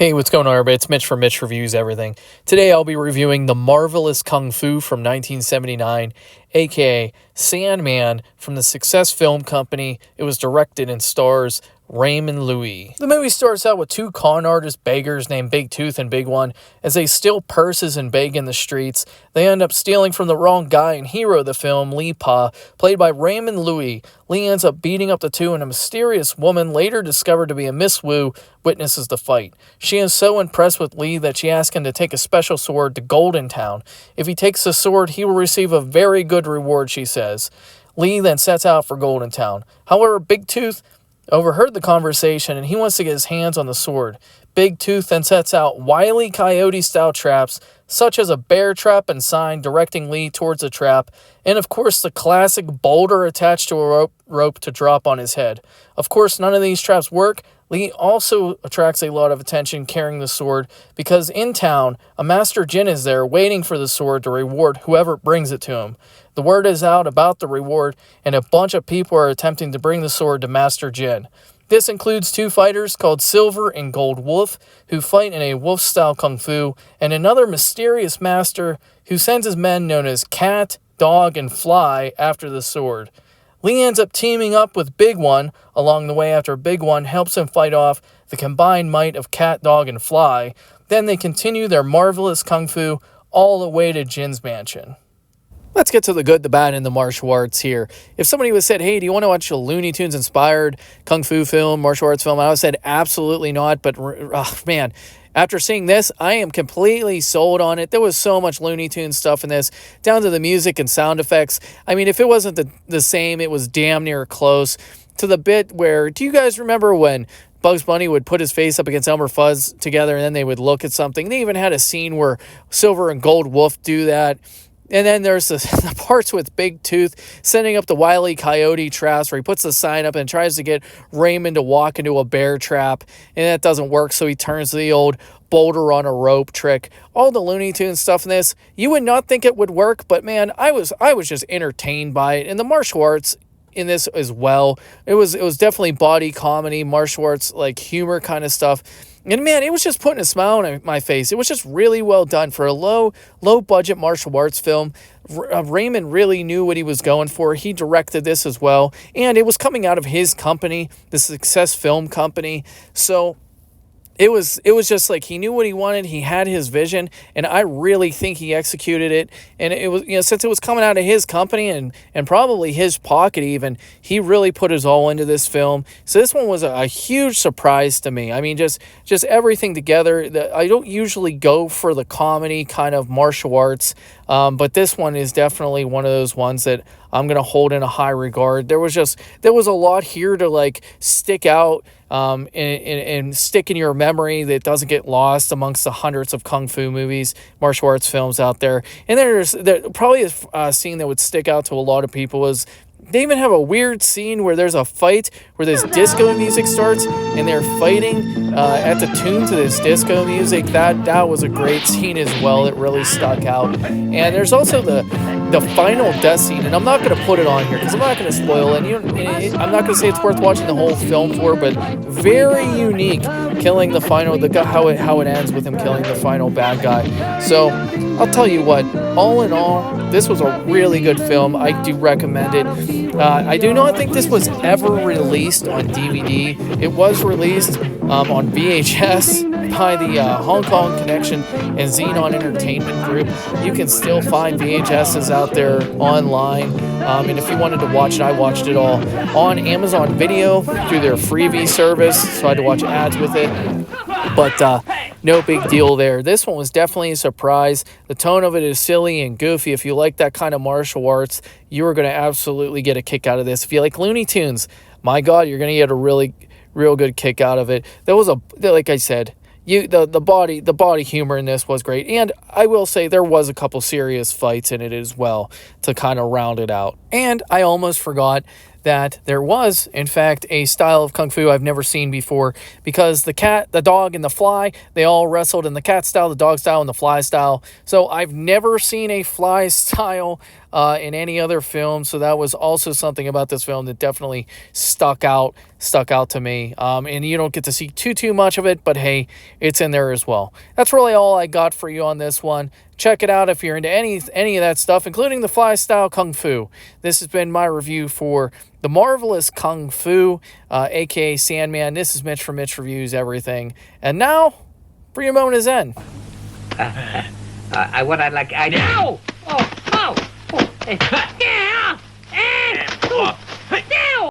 Hey, what's going on, everybody? It's Mitch from Mitch Reviews Everything. Today I'll be reviewing The Marvelous Kung Fu from 1979, aka Sandman, from the Success Film Company. It was directed and stars Raymond Lui. The movie starts out with two con artist beggars named Big Tooth and Big One. As they steal purses and beg in the streets, they end up stealing from the wrong guy, and hero of the film, Li Pa, played by Raymond Lui. Li ends up beating up the two, and a mysterious woman, later discovered to be a Miss Wu, witnesses the fight. She is so impressed with Li that she asks him to take a special sword to Golden Town. If he takes the sword, he will receive a very good reward, she says. Li then sets out for Golden Town. However, Big Tooth overheard the conversation, and he wants to get his hands on the sword. Big Tooth then sets out wily coyote-style traps, such as a bear trap and sign directing Li towards the trap, and of course the classic boulder attached to a rope to drop on his head. Of course, none of these traps work. Li also attracts a lot of attention carrying the sword, because in town, a Master Jin is there waiting for the sword to reward whoever brings it to him. The word is out about the reward, and a bunch of people are attempting to bring the sword to Master Jin. This includes two fighters called Silver and Gold Wolf, who fight in a wolf-style kung fu, and another mysterious master who sends his men known as Cat, Dog, and Fly after the sword. Li ends up teaming up with Big One along the way after Big One helps him fight off the combined might of Cat, Dog, and Fly. Then they continue their marvelous kung fu all the way to Jin's mansion. Let's get to the good, the bad, and the martial arts here. If somebody was said, hey, do you want to watch a Looney Tunes inspired kung fu film, martial arts film? I would have said absolutely not, but man, after seeing this, I am completely sold on it. There was so much Looney Tunes stuff in this, down to the music and sound effects. I mean, if it wasn't the same, it was damn near close to the bit where, do you guys remember when Bugs Bunny would put his face up against Elmer Fudd together and then they would look at something? They even had a scene where Silver and Gold Wolf do that. And then there's the parts with Big Tooth setting up the Wile E. Coyote traps where he puts the sign up and tries to get Raymond to walk into a bear trap. And that doesn't work, so he turns to the old boulder on a rope trick. All the Looney Tunes stuff in this, you would not think it would work, but man, I was just entertained by it. And the martial arts in this as well. It was definitely body comedy, martial arts, like humor kind of stuff. And man, it was just putting a smile on my face. It was just really well done for a low budget martial arts film. Raymond really knew what he was going for. He directed this as well, and it was coming out of his company, the Success Film Company. So it was just like he knew what he wanted. He had his vision, and I really think he executed it. And it was, since it was coming out of his company and probably his pocket even, he really put his all into this film. So this one was a huge surprise to me. I mean, just everything together. I don't usually go for the comedy kind of martial arts, but this one is definitely one of those ones that I'm going to hold in a high regard. There was a lot here to like stick out and stick in your memory that doesn't get lost amongst the hundreds of kung fu movies, martial arts films out there. And there's probably a scene that would stick out to a lot of people is they even have a weird scene where there's a fight where this disco music starts and they're fighting at the tune to this disco music. That was a great scene as well. It really stuck out. And there's also the final death scene, and I'm not going to put it on here because I'm not going to spoil it. I'm not going to say it's worth watching the whole film for, but very unique, killing the final, how it ends with him killing the final bad guy. So I'll tell you what, all in all, this was a really good film. I do recommend it. I do not think this was ever released on DVD. It was released on VHS by the Hong Kong Connection and Xenon Entertainment Group. You can still find VHSs out there online. And if you wanted to watch it, I watched it all on Amazon Video through their freebie service, so I had to watch ads with it. But no big deal there. This one was definitely a surprise. The tone of it is silly and goofy. If you like that kind of martial arts, you are going to absolutely get a kick out of this. If you like Looney Tunes, my God, you're going to get a real good kick out of it. Like I said, the body humor in this was great. And I will say there was a couple serious fights in it as well to kind of round it out. And I almost forgot that there was, in fact, a style of kung fu I've never seen before, because the cat, the dog, and the fly, they all wrestled in the cat style, the dog style, and the fly style. So I've never seen a fly style in any other film. So that was also something about this film that definitely stuck out to me. And you don't get to see too much of it, but hey, it's in there as well. That's really all I got for you on this one. Check it out if you're into any of that stuff, including the fly style kung fu. This has been my review for The Marvelous Kung Fu, aka Sandman. This is Mitch from Mitch Reviews Everything. And now, for your moment of zen. What I'd like... Ow! Oh! Oh!